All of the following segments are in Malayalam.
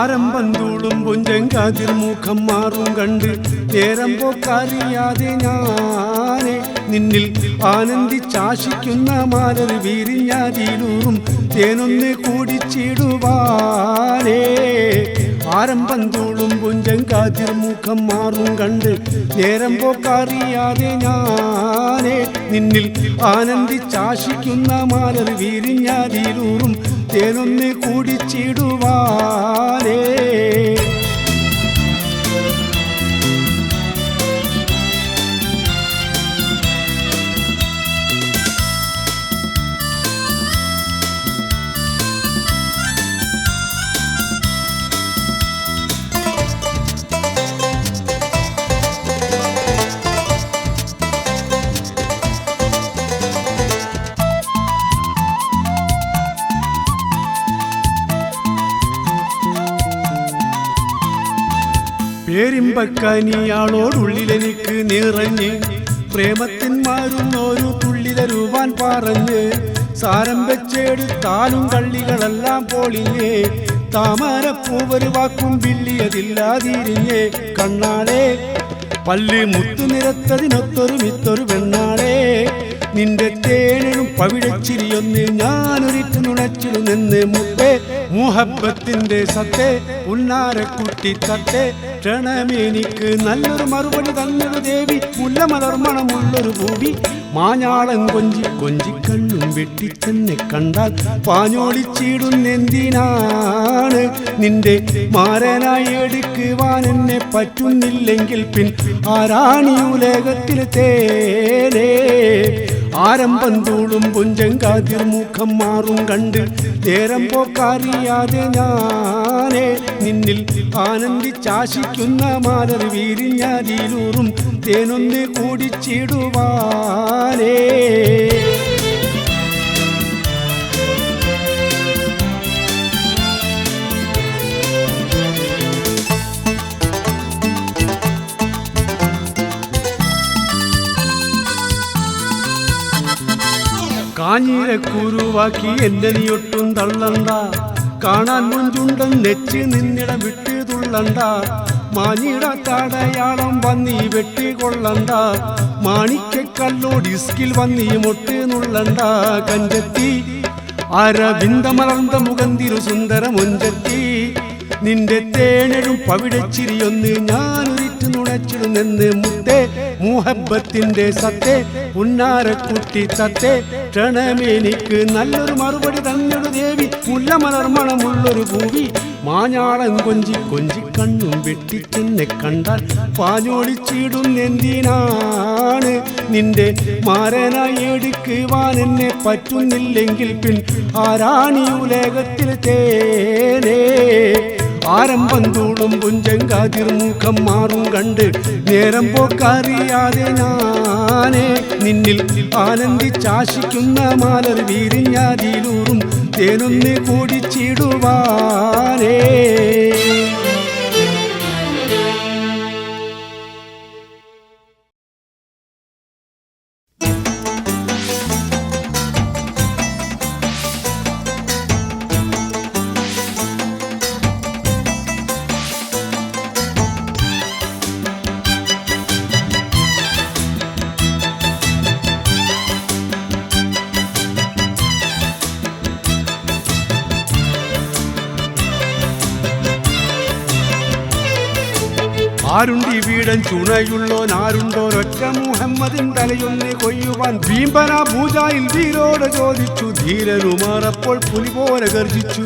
ആരംഭന്തൂളും പുഞ്ചങ്കാതിർ മുഖം മാറും കണ്ട് നേരം പോക്കറിയാതെ ഞാനേ നിന്നിൽ ആനന്ദിച്ചാശിക്കുന്ന മാലർ വീരിഞ്ഞാതിലൂറും തേനൊന്ന് കൂടിച്ചിടുവാനേ ആരംഭന്തൂളും പുഞ്ചങ്കാതിർ മുഖം മാറും കണ്ട് നേരം പോക്കറിയാതെ ഞാനേ നിന്നിൽ ആനന്ദിച്ചാശിക്കുന്ന മാലർ വീരിഞ്ഞാതിലൂറും തേനൊന്ന് കൂടിച്ചിടുവാനേ പേരിമ്പക്കനിയാളോടുള്ളിലെനിക്ക് നിറഞ്ഞ് പ്രേമത്തിന്മാരുന്നൊരു തുള്ളി തരുവാൻ പറഞ്ഞ് സാരം വെച്ചെടുത്താലും കള്ളികളെല്ലാം പൊളിഞ്ഞേ താമരപ്പൂവൊരു വാക്കും വില്ലിയതില്ലാതിരിഞ്ഞേ കണ്ണാളെ പല്ല് മുത്തു നിരത്തതിനൊത്തൊരു മിത്തൊരു പെണ്ണാളെ നിന്റെ തേനും പവിഴച്ചിരിയൊന്ന് ഞാനൊരിറ്റ് നുണച്ചിടുന്നെന്ന് മുത്തേ മുഹബത്തിന്റെ സത്തേ ഉന്നാരക്കുട്ടി തത്തേ ക്ഷണമെനിക്ക് നല്ലൊരു മറുപടി തന്നൊരു ദേവി മുല്ലമലർമണമുള്ളൊരു ഭൂമി മാഞ്ഞാളം കൊഞ്ചി കൊഞ്ചിക്കണ്ണും വെട്ടിത്തന്നെ കണ്ടാൽ പാഞ്ഞോളിച്ചിടുന്നെന്തിനാണ് നിന്റെ മാരനായി എടുക്കുവാൻ എന്നെ പറ്റുന്നില്ലെങ്കിൽ പിൻ ആരാണി ഉലകത്തിൽ തേനേ ആരംഭന്തൂളും പുഞ്ചങ്കാതിർ മുഖം മാറും കണ്ട് നേരം പോക്കറിയാതെ ഞാനേ നിന്നിൽ ആനന്ദിച്ചാശിക്കുന്ന മാലർ വീരിഞ്ഞാതിലൂറും തേനൊന്ന് കൂടിച്ചിടുവാനേ കാഞ്ഞിരക്കുരുവാക്കി എന്റെ നീയൊട്ടും തള്ളണ്ട കാണാൻ മുഞ്ചുണ്ടൻ നെച്ച് നിന്നിടം വിട്ട് തുള്ളണ്ട മാഞ്ഞിട തടയാളം വന്നീ വെട്ടിക്കൊള്ളണ്ട മാണിക്കല്ലോ ഡിസ്കിൽ വന്നീ മൊട്ട് നുള്ളണ്ട കഞ്ചെത്തി അരവിന്ദമലർന്ന മുഖന്തിരു സുന്ദര മൊഞ്ചെത്തി നിന്റെ തേനഴും പവിഴച്ചിരിയൊന്ന് ഞാനൊരിറ്റ് നുണച്ചിടുന്നെന്ന് മുത്തേ മുഹബത്തിന്റെ സത്തേ ഉന്നാരക്കുട്ടി തത്തേ ക്ഷണമെനിക്ക് നല്ലൊരു മറുപടി തന്നൊരു ദേവി മുല്ലമലർമണമുള്ളൊരു ഭൂമി മാഞ്ഞാളം കൊഞ്ചി കൊഞ്ചിക്കണ്ണും വെട്ടിത്തന്നെ കണ്ടാൽ പാഞ്ഞോളിച്ചിടുന്നെന്തിനാണ് നിന്റെ മാരനായി എടുക്കുവാൻ എന്നെ പറ്റുന്നില്ലെങ്കിൽ പിൻ ആരാണി ഉലകത്തിൽ തേനേ ആരംഭന്തൂളും പുഞ്ചങ്കാതിർ മുഖം മാറും കണ്ട് നേരം പോക്കറിയാതെ ഞാനേ നിന്നിൽ ആനന്ദിച്ചാശിക്കുന്ന മാലർ വീരിഞ്ഞാതിലൂറും തേനൊന്ന് കൂടിച്ചിടുവാനേ ആരുണ്ടി വീടൻ ചുണയുള്ളോനാരുണ്ടോരൊറ്റ മുഹമ്മദിൻ തലയൊന്ന് കൊയ്യുവാൻ ഭീംബന പൂജായിൽ വീരോട് ചോദിച്ചു ധീരനുമാറപ്പോൾ പുലി പോലെ ഗർജിച്ചു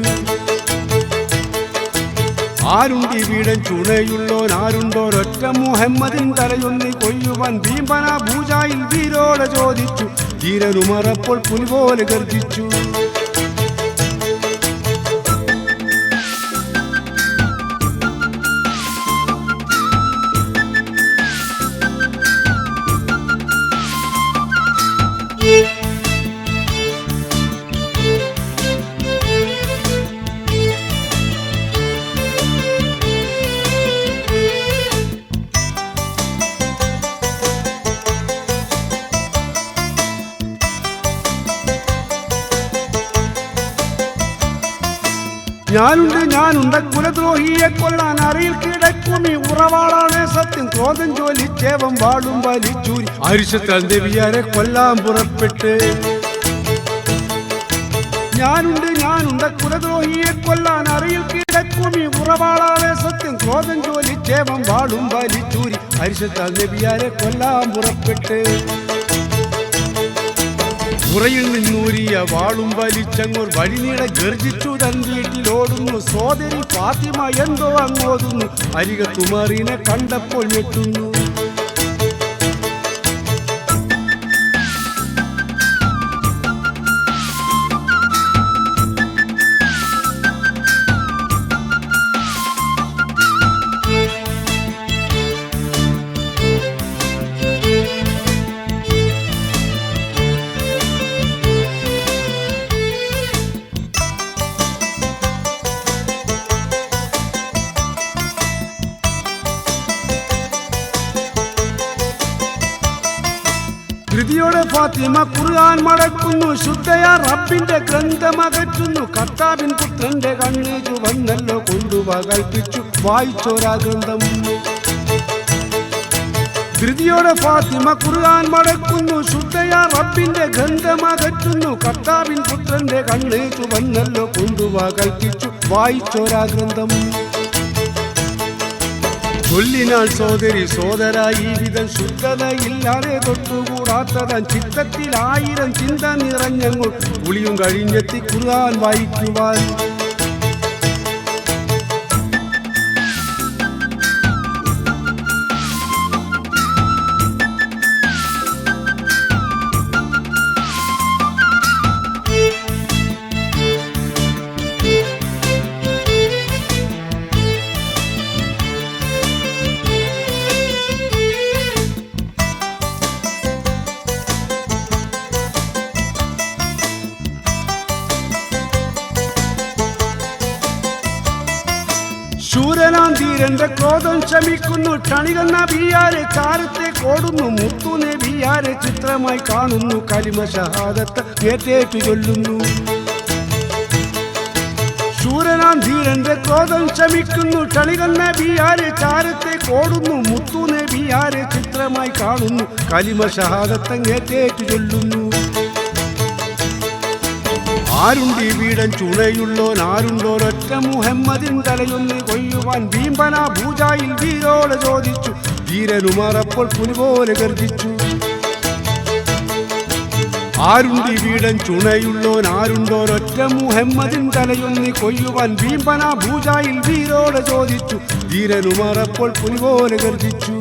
ആരുണ്ടി വീടൻ ചുണയുള്ളോനാരുണ്ടോരൊറ്റ മുഹമ്മദിൻ തലയൊന്ന് കൊയ്യുവാൻ ഭീംബന പൂജായിൽ വീരോട് ചോദിച്ചു ധീരനുമാറപ്പോൾ പുലി പോലെ ഗർജിച്ചു ഞാനുണ്ട് കുലദ്രോഹിയെ കൊല്ലാൻ അറിയിൽ കിടക്കും ഈ ഉറവാളാണ് സത്യം. ക്രോധം ജോലിച്ചേവം വാളും വലിച്ചൂരി അരിശത്താൽ ദേവിയാരെ കൊല്ലാൻ പുറപ്പെട്ട്. ഞാനുണ്ട് കുലദ്രോഹിയെ കൊല്ലാൻ അറിയിൽ കിടക്കും ഈ ഉറവാളാണ് സത്യം. ക്രോധം ജോലിച്ചേവം വാളും വലിച്ചൂരി അരിശത്താൽ ദേവിയാരെ കൊല്ലാൻ പുറപ്പെട്ട്. ഉറയിൽ നിന്നൂരിയ വാളും വലിച്ചങ്ങോർ വഴിനീളെ ഗർജിച്ചു തൻ വീട്ടിലോടുന്നു. സോദരി ഫാത്തിമ എന്തോ അങ്ങോതുന്നു. അരികത്തുമറിനെ കണ്ടപ്പോൾ ഞെട്ടുന്നു. ധൃതിയോടെ ഫാത്തിമ ഖുർആൻ മടക്കുന്നു. ശുദ്ധയാ റബ്ബിന്റെ ഗ്രന്ഥമകറ്റുന്നു. കർത്താവിൻ പുത്രന്റെ കണ്ണ് ചുവന്നല്ലോ കൊണ്ടുവാ കൽപ്പിച്ചു വായിച്ചോരാ ഗ്രന്ഥം. ധൃതിയോടെ ഫാത്തിമ ഖുർആൻ മടക്കുന്നു. ശുദ്ധയാ റബ്ബിന്റെ ഗ്രന്ഥമകറ്റുന്നു. കർത്താവിൻ പുത്രന്റെ കണ്ണ് ചുവന്നല്ലോ കൊണ്ടുവാ കൽപ്പിച്ചു വായിച്ചോരാ ഗ്രന്ഥം. ചൊല്ലിനാൾ സോദരി സോദരായി വിധം ശുദ്ധതയില്ലാതെ തൊട്ടുകൂടാത്തതാൻ ചിത്തത്തിൽ 1000 ചിന്ത നിറഞ്ഞങ്ങോൾ പുളിയും കഴിഞ്ഞെത്തി ഖുർആൻ വായിക്കുവാൻ. ശൂരനാം ധീരന്റെ ക്രോധം ശമിക്കുന്നു. ക്ഷണികൻ നബിയാരെ ചാരത്തെ കോടുന്നു. മുത്തു നബിയാരെ ചിത്രമായി കാണുന്നു. കലിമ ഷഹാദത്ത് ഏറ്റേറ്റു ചൊല്ലുന്നു. ശൂരനാം ധീരന്റെ ക്രോധം ശമിക്കുന്നു. ക്ഷണികൻ നബിയാരെ ചാരത്തെ കോടുന്നു. മുത്തു നബിയാരെ ചിത്രമായി കാണുന്നു. കലിമ ഷഹാദത്ത് ഏറ്റേറ്റു ചൊല്ലുന്നു. ആരുണ്ടി വീടൻ ചുണയുള്ളോനാരുണ്ടോരൊറ്റ മുഹമ്മദിൻ തലയൊന്ന് കൊയ്യുവാൻ. ഭീംബന ഭൂജായിൽ വീരോട് ചോദിച്ചു. ധീരനുമാറപ്പോൾ പുലിപോലെ ഗർജിച്ചു. ആരുണ്ടി വീടൻ ചുണയുള്ളോനാരുണ്ടോരൊറ്റ മുഹമ്മദിൻ തലയൊന്ന് കൊയ്യുവാൻ. ഭീംബന ഭൂജായിൽ വീരോട് ചോദിച്ചു. ധീരനുമാറപ്പോൾ പുലിപോലെ ഗർജിച്ചു.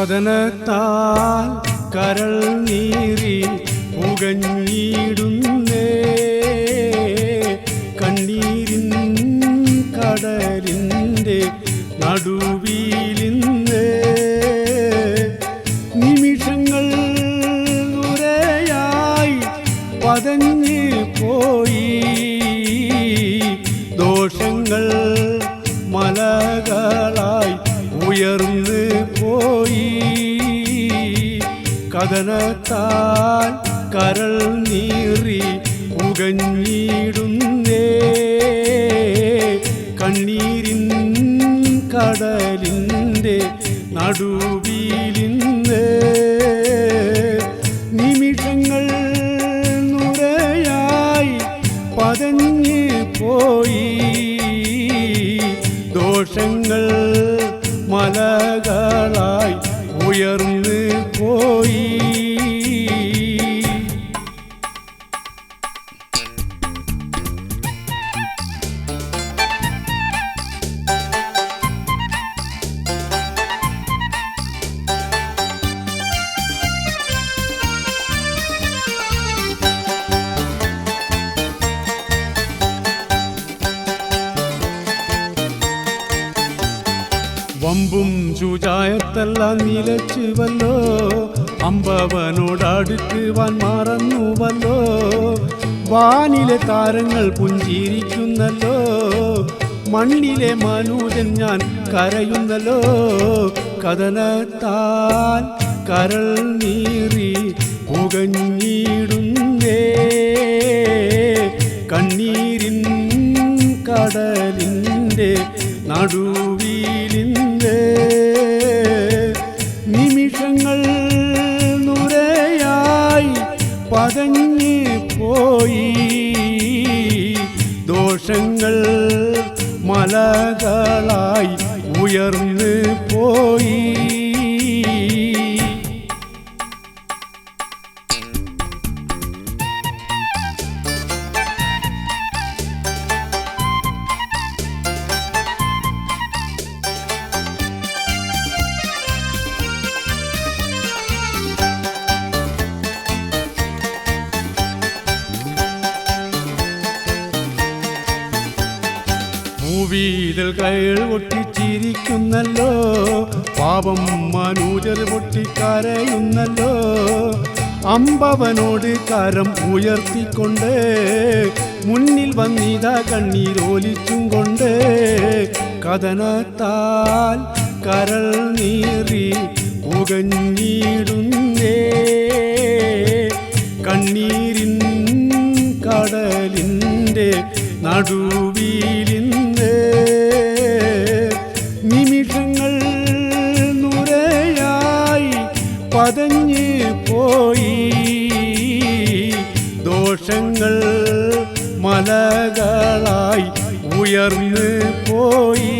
കഥനത്താൽ കരൾ നീറി പുകഞ്ഞിടുന്നേ. കണ്ണീരിൻ കടലിൻ്റെ നടുവിലിന്ന് നിമിഷങ്ങൾ ദൂരെയായി പതഞ്ഞ് പോയി. ദോഷങ്ങൾ മലകളായി ഉയർന്ന് പോയി. കഥനത്താൽ കരൾ നീറി പുകഞ്ഞിടുന്നേ. കണ്ണീരിൻ കടലിൻ്റെ നടുവിലിന്ന് നിമിഷങ്ങൾ നുരയായി പതഞ്ഞ് പോയി. ദോഷങ്ങൾ മലകളായി ഉയർന്ന് പോയി. വമ്പും ചുചായത്തെല്ലാം നിലച്ചുവല്ലോ, അമ്പവനോടടുക്കുവാൻ മറന്നുവല്ലോ. വാനിലെ താരങ്ങൾ പുഞ്ചിരിക്കുന്നല്ലോ, മണ്ണിലെ മനുജൻ ഞാൻ കരയുന്നല്ലോ. കഥനത്താൽ കരൾ നീറി പുകഞ്ഞിടുന്നേ, കണ്ണീരിൻ കടലിൻ്റെ നടുവിലിൻ്റെ നിമിഷങ്ങൾ നുരയായി പതഞ്ഞ് പോയി. ദോഷങ്ങൾ മലകളായി ഉയർന്നു പോയി. ഭൂവീതൽ കയൾ പൊട്ടിച്ചിരിക്കുന്നല്ലോ, പാപം മനുജർ പൊട്ടിക്കരയുന്നല്ലോ. അമ്പവനോട് കരം ഉയർത്തിക്കൊണ്ട് മുന്നിൽ വന്നിതാ കണ്ണീരോലിച്ചും കൊണ്ട്. കഥനത്താൽ കരൾ നീറി പുകഞ്ഞിടുന്നേ, കണ്ണീരിൻ കടലിൻ്റെ നടുവിലിന്ന് നിമിഷങ്ങൾ നുരയായി പതഞ്ഞ് പോയി. ദോഷങ്ങൾ മലകളായി ഉയർന്നു പോയി.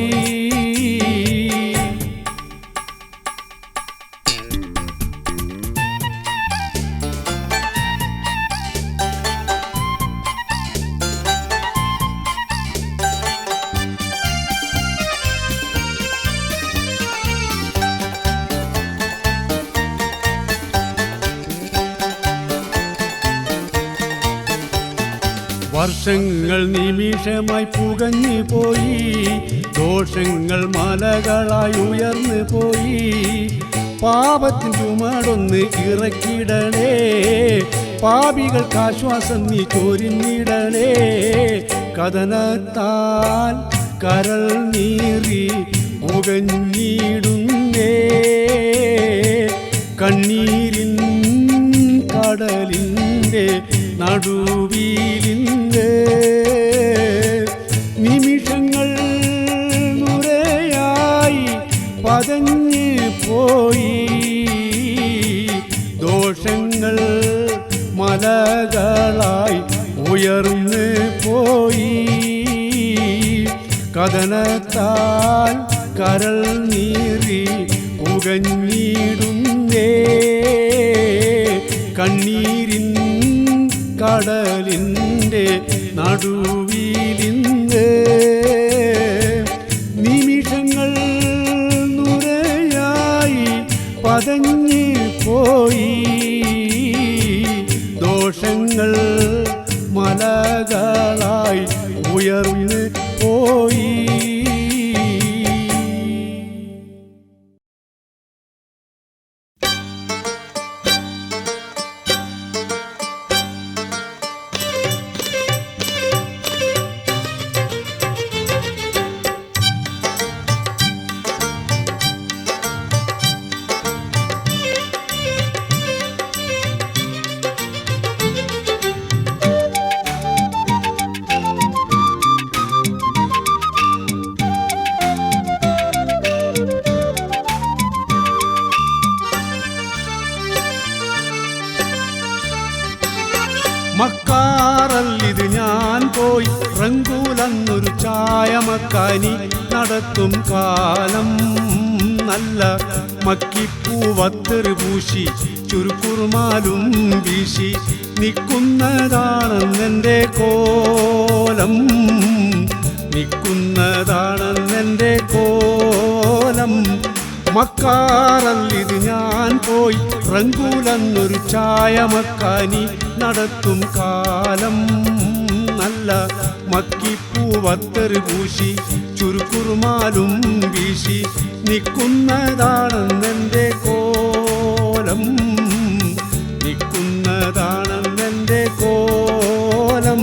വർഷങ്ങൾ നിമിഷമായി പുകഞ്ഞു പോയി, ദോഷങ്ങൾ മലകളായി ഉയർന്നു പോയി. പാപത്തിൻ ചുമടൊന്ന് ഇറക്കിടണേ, പാപികൾക്ക് ആശ്വാസം നീ ചൊരിഞ്ഞിടണേ. കഥനത്താൽ കരൾ നീറി പുകഞ്ഞിടുന്നേ, കണ്ണീരിൻ കടലിൻ്റെ നടുവിലിൻ്റെ നിമിഷങ്ങൾ നുരയായി പതഞ്ഞ് പോയി. ദോഷങ്ങൾ മലകളായി ഉയർന്നു പോയി. കഥനത്താൽ കരൾ നീറി പുകഞ്ഞിടുന്നേ, കണ്ണീരിൻ കടലിൻ്റെ നടുവിലിന്ന് നിമിഷങ്ങൾ നുരയായി പതഞ്ഞ് പോയി. ദോഷങ്ങൾ മലകളായി ഉയർന്നു പോയി. മക്കാറല്ലിത് ഞാൻ പോയി റങ്കൂലന്നൊരു ചായമക്കാനി നടത്തും കാലം. നല്ല മക്കിപ്പൂവത്തെറി പൂശി ചുരുക്കുറുമാലും വീശി നിൽക്കുന്നതാണെന്നെൻ്റെ കോലം, നിൽക്കുന്നതാണെന്നെൻ്റെ കോലം. മക്കാറല്ലിത് ഞാൻ പോയി റങ്കൂലന്നൊരു ചായമക്കാനി നടത്തും കാലം. നല്ല മക്കിപ്പൂവത്തെറി പൂശി ചുരുക്കുറുമാലും വീശി നിൽക്കുന്നതാണെന്നെൻ്റെ കോലം, നിൽക്കുന്നതാണെന്നെൻ്റെ കോലം.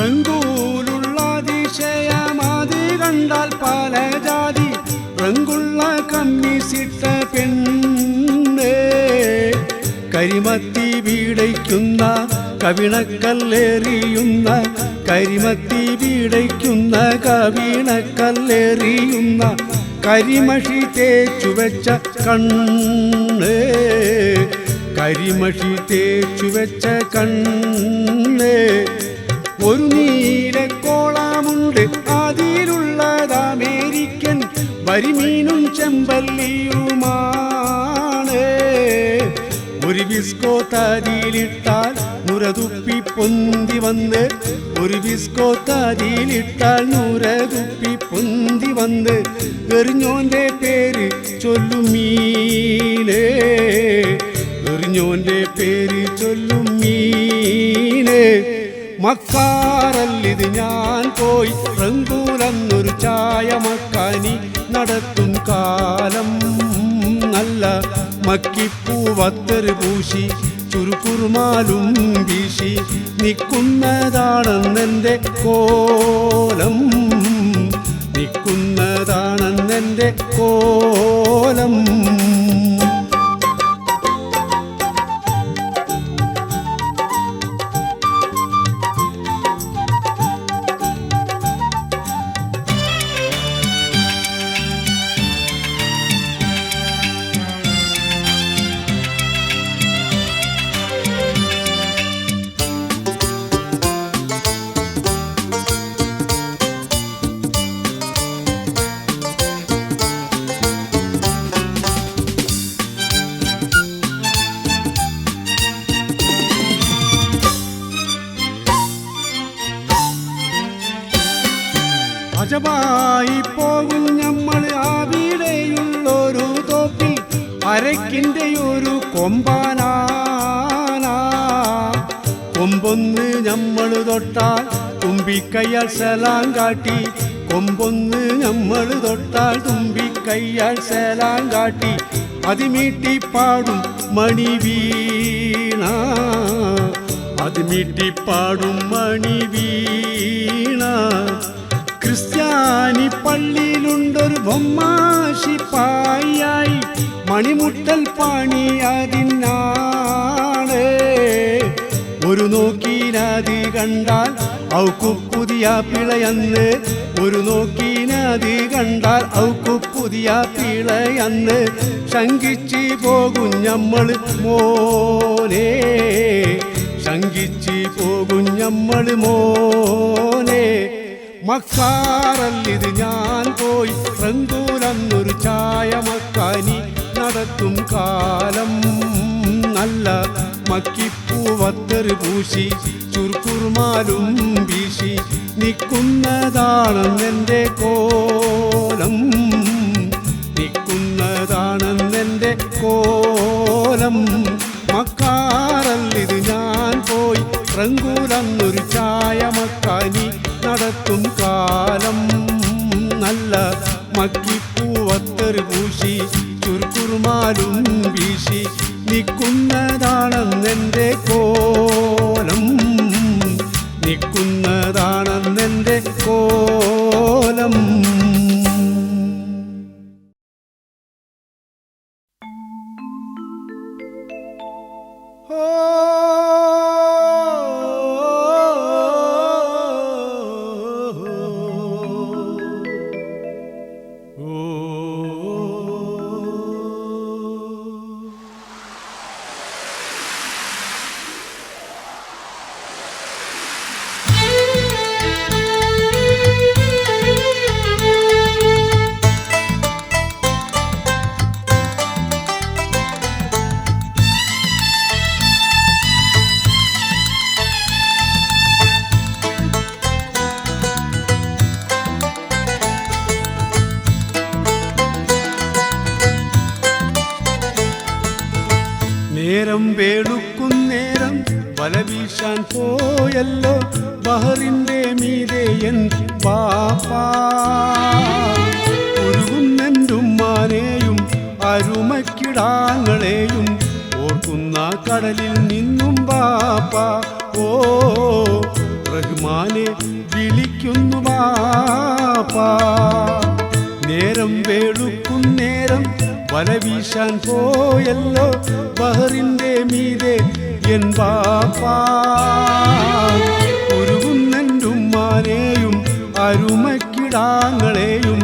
റങ്കൂലുള്ള അതിശയമാതി കണ്ടാൽ പല ജാതി റങ്കുള്ള കമ്മീസിട്ട പെണ്ണ്, കരിമത്തി വീടയ്ക്കുന്ന കവിണക്കല്ലേറിയുന്ന, കരിമത്തി വീടയ്ക്കുന്ന കവിണക്കല്ലേറിയുന്ന, കരിമഷി തേച്ചു വെച്ച കണ്ണ്, കരിമഷി തേച്ചു വെച്ച കണ്ണ്. ഒരു നീലക്കോളമുണ്ട് അതിലുള്ളത് അമേരിക്കൻ വരിമീനും ചെമ്പല്ലിയുമാണ്. ഒരു ബിസ്കോ തതിയിലിട്ടാൽ നുരതുപ്പി പൊന്തി വന്ന്, ഒരു ബിസ്കോ തതിയിലിട്ടാൽ നുരതുപ്പി പൊന്തി വന്ന്, എറിഞ്ഞോന്റെ പേര് ചൊല്ലും മീനേ, എറിഞ്ഞോന്റെ പേര് ചൊല്ലും മീനേ. മക്കാറല്ലിത് ഞാൻ പോയി റങ്കൂലെന്നൊരു ചായ മക്കാനി നടത്തും കാലം. നല്ല മക്കിപ്പൂവത്തറ് പൂശി ചുരുക്കുറുമാലും വീശി നിൽക്കുന്നതാണെന്നെൻ്റെ കോലം, നിൽക്കുന്നതാണെന്നെൻ്റെ കോലം. അജമായി പോകും നമ്മൾ അവിടെയുള്ളൊരു തോപ്പിൽ, അരക്കിൻ്റെ ഒരു കൊമ്പാനാന. കൊമ്പൊന്ന് നമ്മൾ തൊട്ടാൽ തുമ്പിക്കയ്യാൽ സലാം കാട്ടി, കൊമ്പൊന്ന് നമ്മൾ തൊട്ടാൽ തുമ്പിക്കയ്യാൽ സലാം കാട്ടി. അതിമീട്ടിപ്പാടും മണിവീണ, അതിമീട്ടിപ്പാടും മണിവീണ. ക്രിസ്ത്യാനി പള്ളിയിലുണ്ടൊരു ബൊമ്മാശിപ്പായി, മണിമുട്ടൽ പണി അതിനാണ്. ഒരു നോക്കീനത് കണ്ടാൽ ഔക്കു പുതിയ പിളയന്ന്, ഒരു നോക്കീനത് കണ്ടാൽ ഔക്കു പുതിയ പിളയന്ന്. ശങ്കിച്ച് പോകും നമ്മൾ മോനെ, ശങ്കിച്ച് പോകും നമ്മൾ മോനെ. മക്കാറല്ലിത് ഞാൻ പോയി റങ്കൂലെന്നൊരു ചായ മക്കാനി നടത്തും കാലം. നല്ല മക്കിപ്പൂവത്തറ് പൂശി ചുരുക്കുറുമാലും വീശി നിൽക്കുന്നതാണെന്നെൻ്റെ കോലം, നിൽക്കുന്നതാണെന്നെൻ്റെ കോലം. മക്കാറല്ലിത് ഞാൻ പോയി റങ്കൂലെന്നൊരു ചായ മക്കാനി നടത്തും കാലം. നല്ല മക്കിപ്പൂവത്തറ് പൂശി ചുരുക്കുറുമാലും വീശി നിൽക്കുന്നതാണെന്നെൻ്റെ കോലം, നിൽക്കുന്നതാണെന്നെൻ്റെ കോലം. പോയല്ലോ ബഹറിന്റെ മീതെ എൻ ബാപ്പാ. ഉരുകുന്നെന്റുമ്മാനെയും അരുമക്കിടാങ്ങളെയും ഓർക്കുന്ന കടലിൽ നിന്നും ബാപ്പാ. ഓ റഹ്മാനെ വിളിക്കുന്നു ബാപ്പാ. നേരം വേളുക്കുന്നേരം വല വീശാൻ പോയല്ലോ ബഹറിന്റെ മീതെ എൻ ബാപ്പാ. ഉരുകുന്നെന്റുമ്മാനെയും അരുമക്കിടാങ്ങളെയും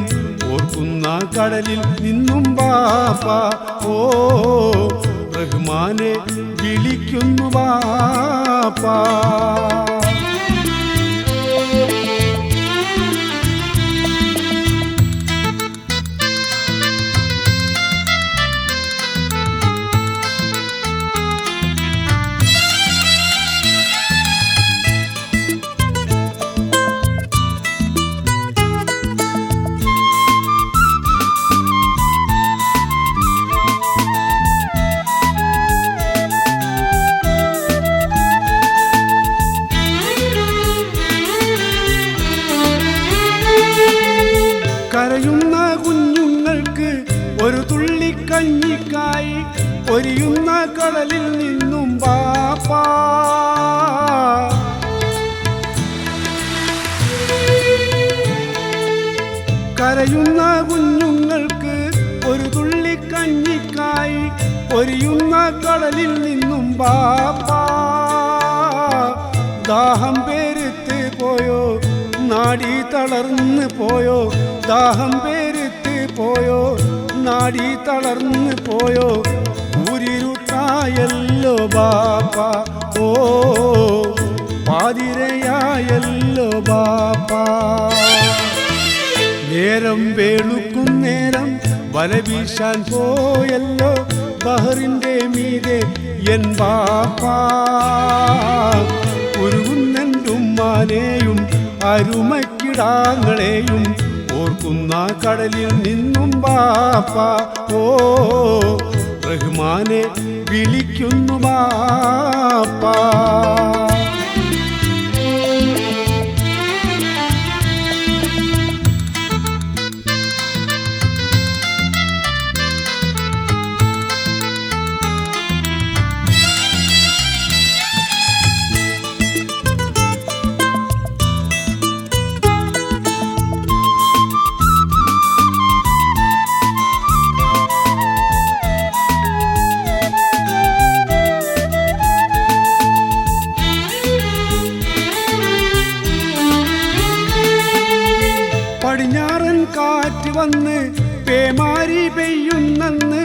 ഓർക്കുന്ന കടലിൽ നിന്നും ബാപ്പാ. ഓ റഹ്മാനെ വിളിക്കുന്നു ബാപ്പാ. കരയുന്ന കുഞ്ഞുങ്ങൾക്ക് ഒരു തുള്ളി കഞ്ഞിക്കായി പൊരിയുന്ന കടലിൽ നിന്നും ബാപ്പാ. കരയുന്ന കുഞ്ഞുങ്ങൾക്ക് ഒരു തുള്ളി കഞ്ഞിക്കായി പൊരിയുന്ന കടലിൽ നിന്നും ബാപ്പാ. ദാഹം പേരുത്ത് പോയോ, നാടി തളർന്ന് പോയോ, ദാഹം പേരുത്ത് പോയോ, നാടി തളർന്ന് പോയോ, ഊരിരുട്ടായല്ലോ ബാപ്പാ. ഓ പാതിരയായല്ലോ ബാപ്പാ. നേരം വേളുക്കുന്നേരം വല വീശാൻ പോയല്ലോ ബഹറിന്റെ മീതെ എൻ ബാപ്പാ. ഉരുകുന്നെന്റുമ്മാനെയും അരുമക്കിടാങ്ങളെയും ഓർക്കുന്ന കടലിൽ നിന്നും ബാപ്പാ. ഓ റഹ്മാനെ വിളിക്കുന്നു ബാപ്പാ. പടിഞ്ഞാറൻ കാറ്റ് വന്ന് പേമാരി പെയ്യുന്നെന്ന്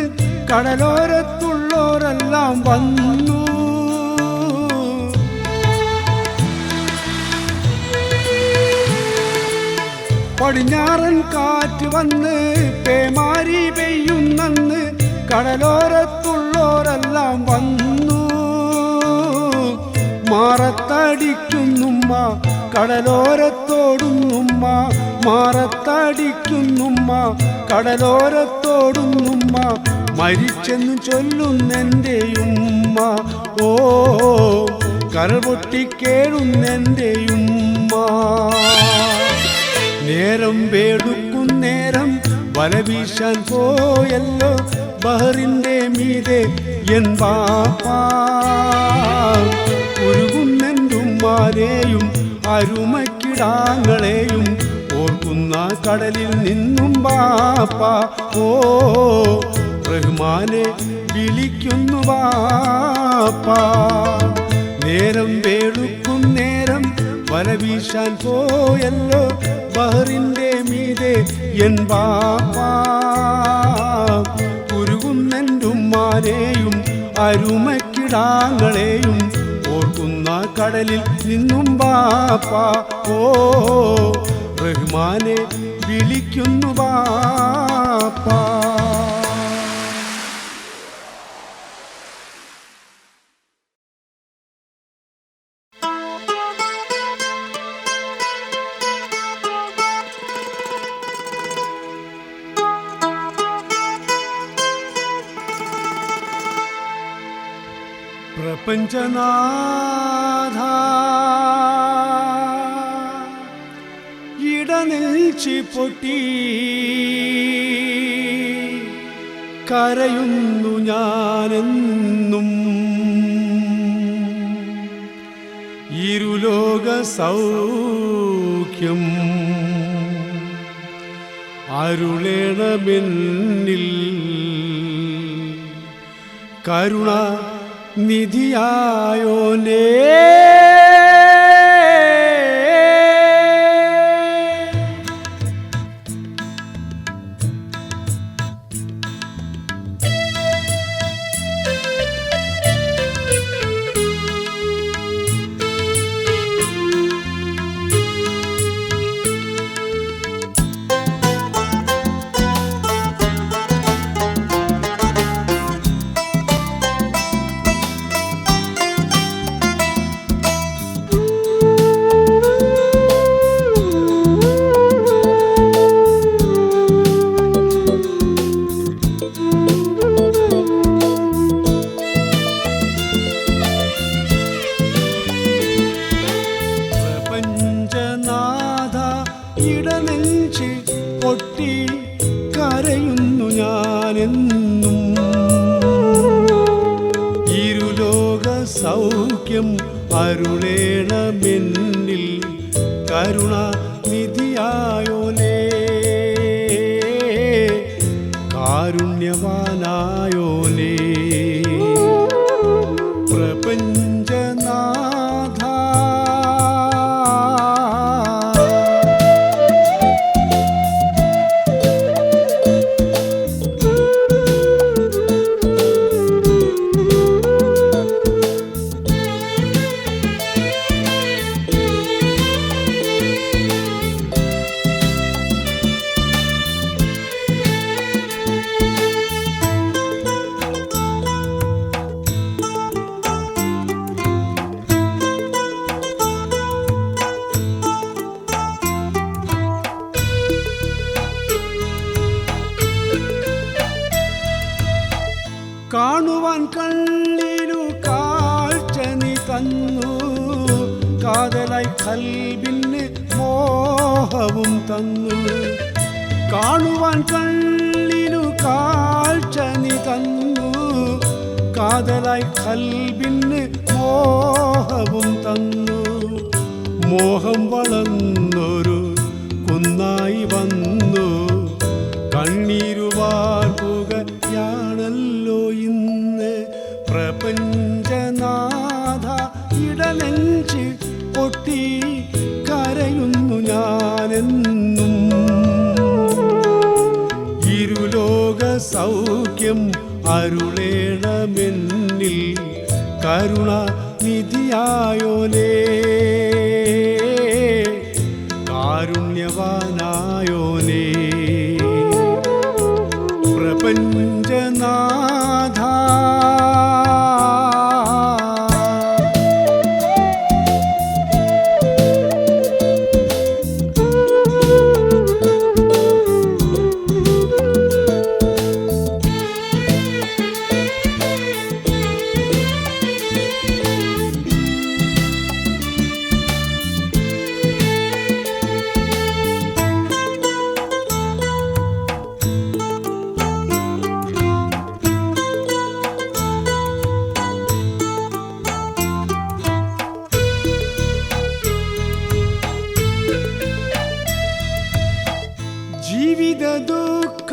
കടലോരത്തുള്ളോരെല്ലാം വന്നു. പടിഞ്ഞാറൻ കാറ്റ് വന്ന് പേമാരി പെയ്യുന്നെന്ന് കടലോരത്തുള്ളോരെല്ലാം വന്നു. മാറത്തടിക്കുന്നുമ്മ കടലോരത്തോടുന്നുമ്മ, മാറത്തടിക്കുന്നുമ്മ കടലോരത്തോടുന്നുമ്മ, മരിച്ചെന്നു ചൊല്ലുന്നെൻ്റെയുമ്മ. ഓ കരൾ പൊട്ടിക്കേഴുന്നെൻ്റെയുമ്മ. നേരം വേടുക്കുന്നേരം വല വീശാൻ പോയല്ലോ ബഹറിന്റെ മീതെ എൻ ബാപ്പാ. ഉരുകുന്നെന്റുമ്മാനെയും അരുമക്കിടാങ്ങളെയും ഓർക്കുന്ന കടലിൽ നിന്നും ബാപ്പാ. ഓ റഹ്മാനെ വിളിക്കുന്നു ബാപ്പാ. നേരം വേളുക്കുന്നേരം വല വീശാൻ പോയല്ലോ ബഹറിന്റെ മീതെ എൻ ബാപ്പാ. ഉരുകുന്നെന്റുമ്മാനെയും അരുമക്കിടാങ്ങളെയും ഓർക്കുന്ന കടലിൽ നിന്നും ബാപ്പാ. ഓ റഹ്മാനെ വിളിക്കുന്നു ബാപ്പാ. പ്രപഞ്ചനാഥ ഇടനെഞ്ചി പൊട്ടി കരയുന്നു ഞാനെന്നും. ഇരുലോക സൗഖ്യം അരുളേണമെന്നിൽ കരുണ നിധിയായോനേ. ഇടനെഞ്ചി പൊട്ടി കരയുന്നു ഞാനെന്നും. ഇരുലോക സൗഖ്യം അരുളേണമെന്നിൽ കരുണ നിധിയായോനേ. കാരുണ്യവാനായോനേ പ്രപഞ്ചനാഥ. കാണുവാൻ കണ്ണിനു കാഴ്ച നീ തന്നു, കാതലായി കൽബിന് മോഹവും തന്നു. കാണുവാൻ കണ്ണിനു കാഴ്ച നീ തന്നു, കാതലായി കൽബിന് മോഹവും തന്നു. മോഹം വളർന്നൊരു കുന്നായി വന്നു, കണ്ണീരുവാൻ പുകയാണല്ലോ ഇന്ന്. പ്രപഞ്ചനാഥ ഇടനെഞ്ചി പൊട്ടി കരയുന്നു ഞാനെന്നും. ഇരുലോക സൗഖ്യം അരുളേണമെന്നിൽ കരുണ നിധിയായോനേ. കാരുണ്യവാനായോനേ പ്രപഞ്ചനാഥ. ജീവിത ദുഃഖ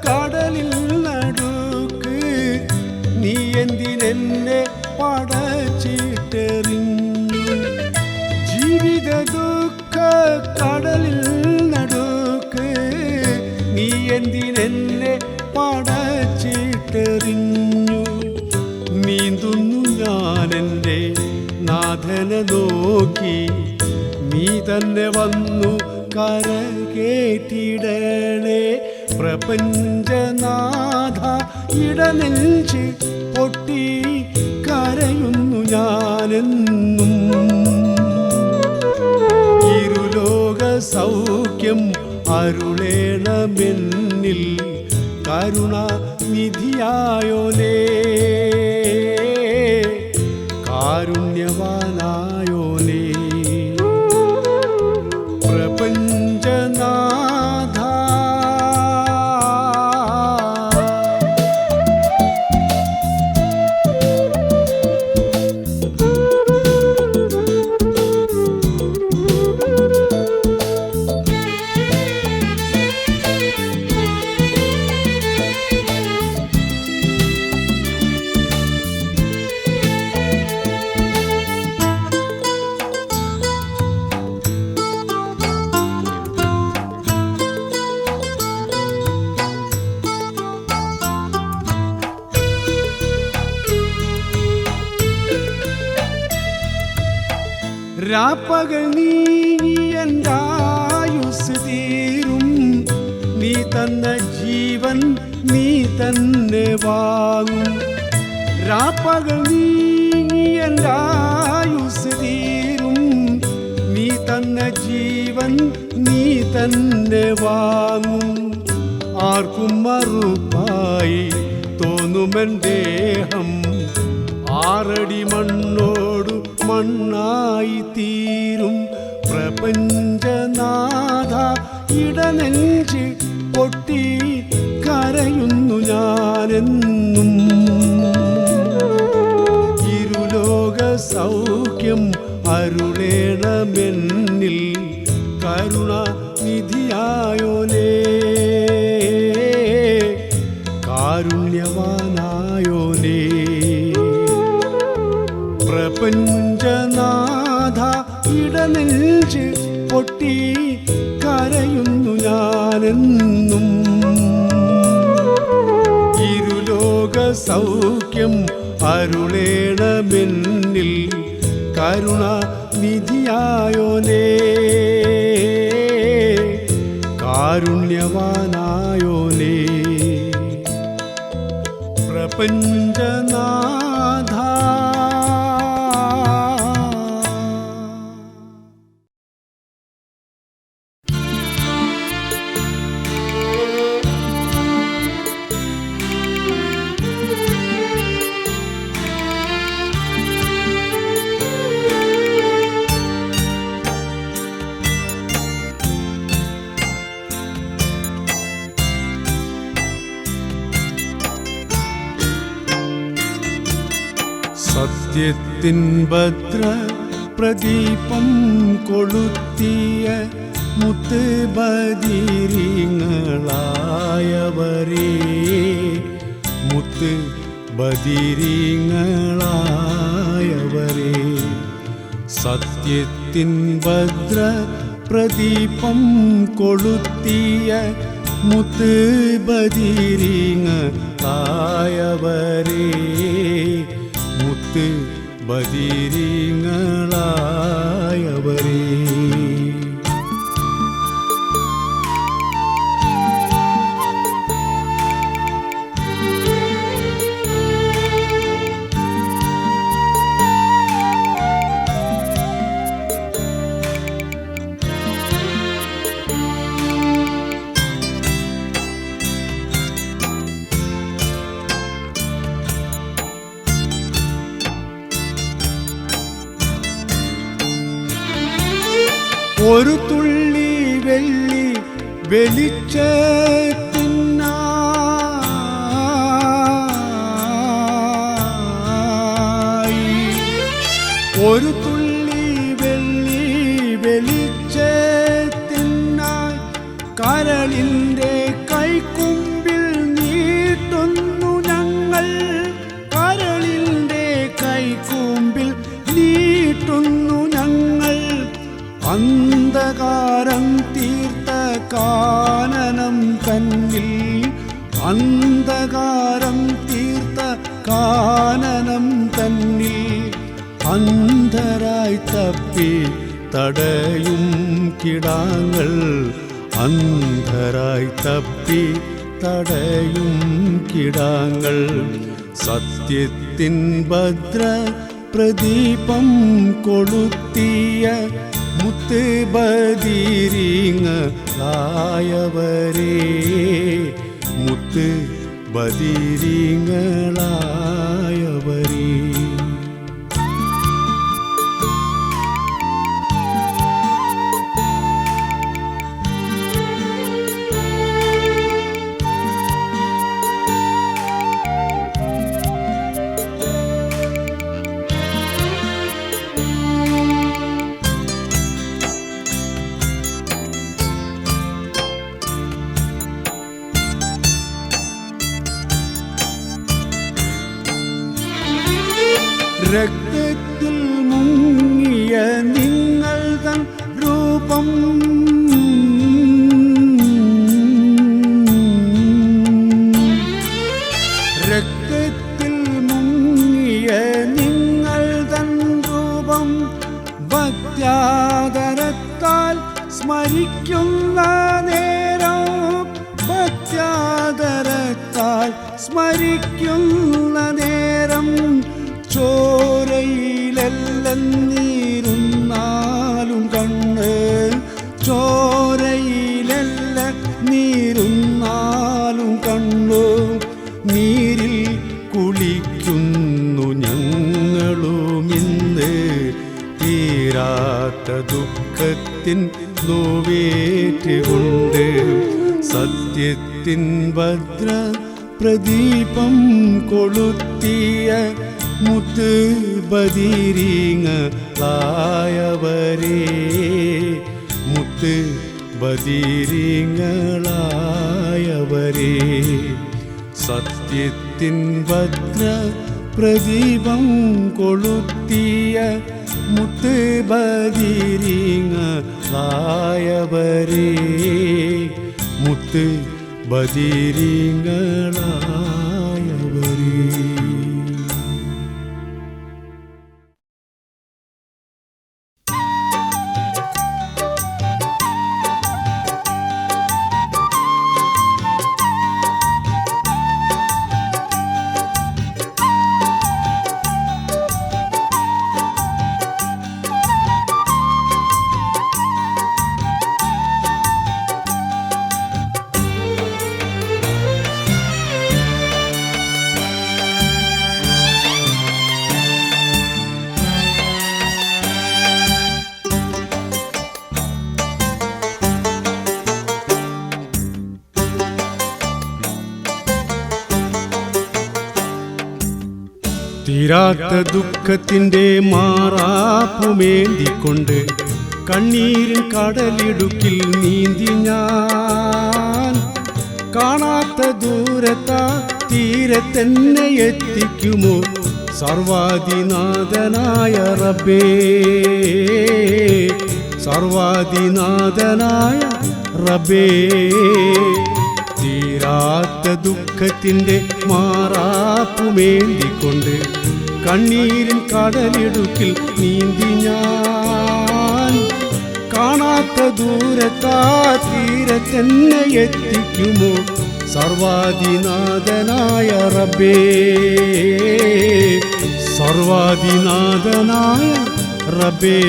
കടലിൽ നടുക്ക് നീ എന്തിനെന്നെ പടച്ചിട്ടെറിഞ്ഞു. ജീവിത ദുഃഖ കടലിൽ നടുക്ക് നീ എന്തിനെന്നെ പടച്ചിട്ടെറിഞ്ഞു. നീന്തുന്നു ഞാനെൻ്റെ നാഥനെ നോക്കി, നീ തന്നെ വന്നു കരകേറ്റിടണേ. പ്രപഞ്ചനാഥ ഇടനെഞ്ചി പൊട്ടി കരയുന്നു ഞാനെന്നും. ഇരുലോക സൗഖ്യം അരുളേണമെന്നിൽ കരുണ നിധിയായോനേ. കാരുണ്യവാനായോനേ പ്രപഞ്ച രാപ്പകൽ നീയൻ്റായുസ് തീരും, നീ തന്ന ജീവൻ നീ തന്നെ വാങ്ങും. രാപ്പകൽ നീയൻ്റായുസ് തീരും, നീ തന്ന ജീവൻ നീ തന്നെ വാങ്ങും. ആർക്കും മറുപ്പായി തോന്നുമെൻ ദേഹം, ആറടി മണ്ണോടു മണ്ണായി തീരും. പ്രപഞ്ചനാഥ ഇടനെഞ്ച് പൊട്ടി കരയുന്നു ഞാനെന്നും. ഇരുലോക സൗഖ്യം അരുളേണമെന്നിൽ കരുണാനിധിയായോനേ, കാരുണ്യവാനായോനേ. പ്രപഞ്ചനാഥ ഇടനെഞ്ച് പൊട്ടി കരയുന്നു ഞാനെന്നും. ഇരുലോക സൗഖ്യം അരുളേണമെന്നിൽ കരുണാനിധിയായോനേ, കാരുണ്യവാനായോനേ. പ്രപഞ്ചനാഥ സത്യത്തിൻ ഭദ്ര പ്രദീപം കൊളുത്തിയ മുത്ത് ബദിരിങ്ങളായവരേ, മുത്ത് ബദിരിങ്ങളായവരേ. സത്യത്തിൻ ഭദ്ര പ്രദീപം കൊളുത്തിയ മുത്ത് ബദിരിങ്ങളായവരേ, മുത്ത് ബദിരിങ്ങളായവരേ. ഒരു തുള്ളി വെള്ളി വെളിച്ചത്തിനായി, ഒരു തുള്ളി വെള്ളി വെളിച്ചത്തിനായി കരളിൻ്റെ കൈക്കുമ്പിൽ നീട്ടുന്നു ഞങ്ങൾ, കരളിൻ്റെ കൈക്കുമ്പിൽ നീട്ടുന്നു ഞങ്ങൾ. അന്ധകാരം തീർത്ത കാനനം തന്നിൽ, അന്ധകാരം തീർത്ത കാനനം തന്നിൽ അന്ധരായി തപ്പി തടയും കിടാങ്ങൾ, അന്ധരായി തപ്പി തടയും കിടാങ്ങൾ. സത്യത്തിൻ ഭദ്ര പ്രദീപം കൊളുത്തിയ മുത്ത് ബദിരിങ്ങളായവരേ, മുത്ത് ബദിരിങ്ങളായവരേ. രക്തത്തിൽ മുങ്ങിയ നിങ്ങൾ തൻ രൂപം രക്തത്തിൽ മുങ്ങിയ നിങ്ങൾ തൻ രൂപം ഭക്ത്യാ സ്മരിക്കുന്ന നേരം ഭക്ത്യാദരത്താൽ സ്മരിക്കുന്ന നേരം ചോരയിലെല്ലാം നീരുന്നാലും കണ്ണ് ചോരയിലെല്ലാം നീരുന്നാലും കണ്ണു നീരിൽ കുളിക്കുന്നു ഞങ്ങളുമിന്ന് തീരാത്ത ദുഃഖത്തിൻ നോവേറ്റുകൊണ്ട് സത്യത്തിൻ ഭദ്ര പ്രദീപം കൊളുത്തിയ മുത്ത് ബദിരീങ്ങളായവരേ മുത്ത് ബദിരീങ്ങളായവരേ സത്യത്തിൻ ഭദ്ര പ്രദീപം കൊളുത്തിയ മുത്ത് ബദിരീങ്ങളായവരേ മുത്ത് ബദിരീങ്ങളായവരേ. തീരാത്ത ദുഃഖത്തിൻ്റെ മാറാപ്പുമേന്തിക്കൊണ്ട് കണ്ണീരിൻ കടലിടുക്കിൽ നീന്തി ഞാൻ കാണാത്ത ദൂരത്താ തീരത്തെന്നെ എത്തിക്കുമോ സർവാധിനാഥനായ റബ്ബേ സർവാധിനാഥനായ റബ്ബേ. തീരാത്ത ദുഃഖത്തിൻ്റെ മാറാപ്പുമേന്തിക്കൊണ്ട് കണ്ണീരിൻ കടലിടുക്കിൽ നീന്തി ഞാൻ കാണാത്ത ദൂരത്താ തീരത്തെന്നെ എത്തിക്കുമോ സർവാധിനാഥനായ റബ്ബേ സർവാധിനാഥനായ റബ്ബേ.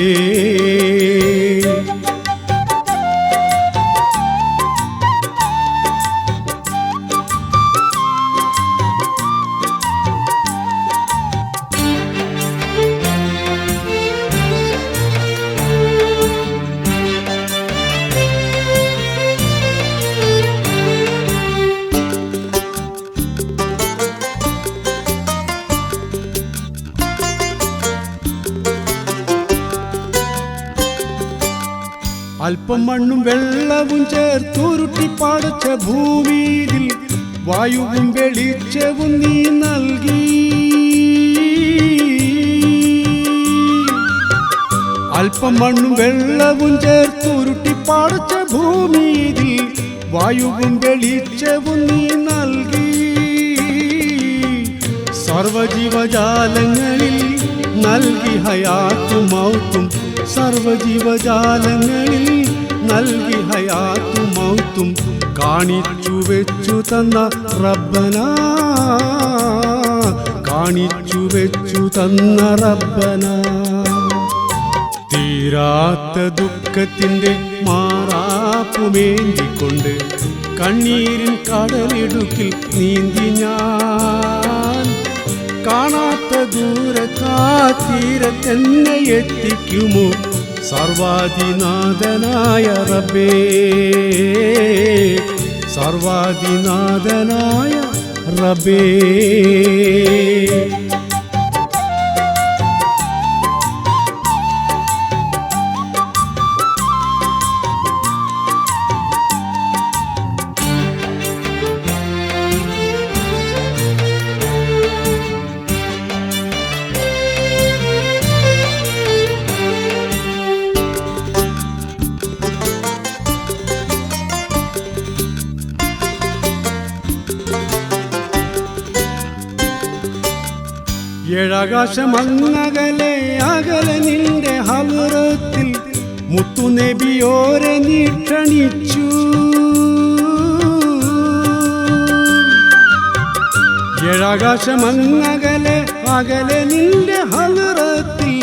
അല്പം മണ്ണും വെള്ളവും ചേർത്തുരുട്ടി പടച്ച ഭൂമിയിൽ വായുവും വെളിച്ചവും നീ നൽകി. അല്പം മണ്ണും വെള്ളവും ചേർത്തുരുട്ടി പടച്ച ഭൂമിയിൽ വായുവും വെളിച്ചവും നീ നൽകി. സർവജീവജാലങ്ങളിൽ നൽകി ഹയാത്തും മൗത്തും സർവജീവജാലങ്ങളിൽ നൽകി ഹയാത്തും മൗത്തും കാണിച്ചു വെച്ചു തന്ന റബ്ബന കാണിച്ചു വെച്ചു തന്ന റബ്ബന. തീരാത്ത ദുഃഖത്തിൻ്റെ മാറാപ്പുമേന്തിക്കൊണ്ട് കണ്ണീരിൻ കടലിടുക്കിൽ നീന്തി ഞാൻ കാണാത്ത ദൂരത്താ തീരത്തെന്നെ എത്തിക്കുമോ സർവാധിനാഥനായ റബ്ബേ സർവാധിനാഥനായ റബ്ബേ. ഏഴാകാശമങ്ങകലെ അകലെ നിന്റെ ഹദ്റത്തിൽ മുത്തുനബിയോരെ നീ ക്ഷണിച്ചു. ഏഴാകാശമങ്ങകലെ അകലെ നിന്റെ ഹളറത്തിൽ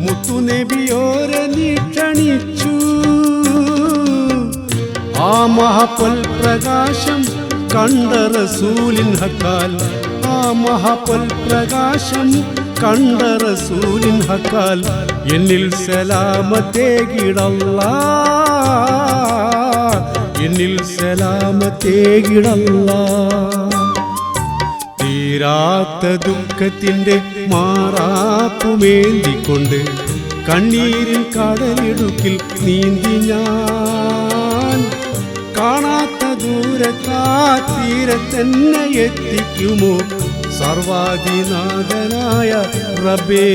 മുത്തുനബിയോരെ നീ ക്ഷണിച്ചു. ആ മഹാപൊൽ പ്രകാശം കണ്ട റസൂലിൻ ഹക്കാൽ, ആ മഹാപൊൽ പ്രകാശം കണ്ട റസൂലിൻ ഹക്കാൽ എന്നിൽ സലാമത്തേകിടല്ലാ, എന്നിൽ സലാമത്തേകിടല്ലാ. തീരാത്ത ദുഃഖത്തിൻ്റെ മാറാപ്പുമേന്തിക്കൊണ്ട് കണ്ണീരിൻ കടലിടുക്കിൽ നീന്തി ഞാൻ. കാണാത്ത ദൂരത്താ തീരത്തന്നെ എത്തിക്കുമോ സർവാധിനാഥനായ റബ്ബേ,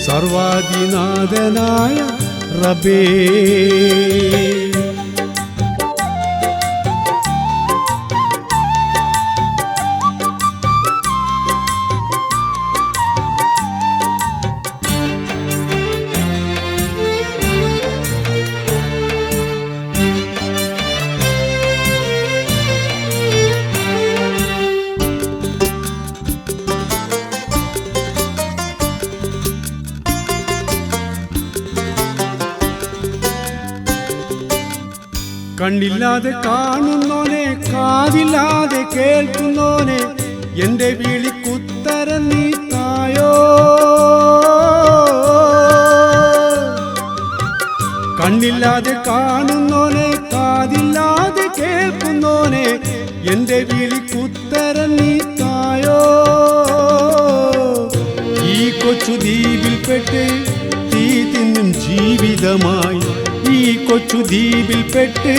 സർവാധിനാഥനായ റബ്ബേ. കണ്ണില്ലാതെ കാണുന്നോനെ, കാതില്ലാതെ കേൾക്കുന്നോനെ, എന്റെ വിളിക്കുത്തരം നീ തായോ. കണ്ണില്ലാതെ കാണുന്നോനെ, കാതില്ലാതെ കേൾക്കുന്നോനെ, എന്റെ വിളിക്കുത്തരം നീ തായോ. ഈ കൊച്ചു ദ്വീപിൽപ്പെട്ട് തീ തിന്നും ജീവിതമായി, ഈ കൊച്ചു ദ്വീപിൽപ്പെട്ട്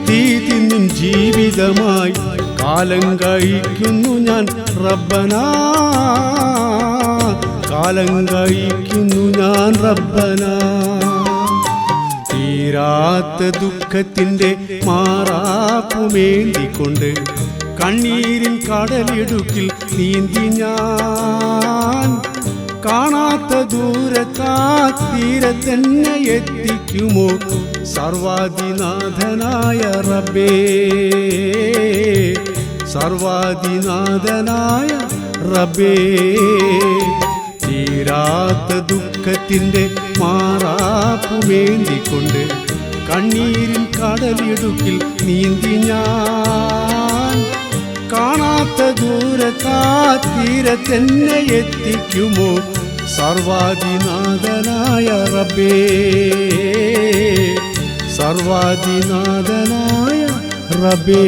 തീ തിന്നും ജീവിതമായി കാലം കഴിക്കുന്നു ഞാൻ റബ്ബനാ, കാലം കഴിക്കുന്നു ഞാൻ റബ്ബനാ. തീരാത്ത ദുഃഖത്തിൻ്റെ മാറാപ്പുമേന്തിക്കൊണ്ട് കണ്ണീരിൻ കടലിടുക്കിൽ നീന്തി ഞാൻ. കാണാത്ത ദൂരത്താ തീരത്തന്നെ എത്തിക്കുമോ സർവാധിനാഥനായ റബ്ബേ, സർവാധിനാഥനായ റബ്ബേ. തീരാത്ത ദുഃഖത്തിൻ്റെ മാറാപ്പുമേന്തിക്കൊണ്ട് കണ്ണീരിൻ കടലിടുക്കിൽ നീന്തി ഞാൻ. കാണാത്ത ദൂരത്താ തീരത്തന്നെ എത്തിക്കുമോ സർവാധിനാഥനായ റബ്ബേ, സർവാധിനാഥനായ റബ്ബേ.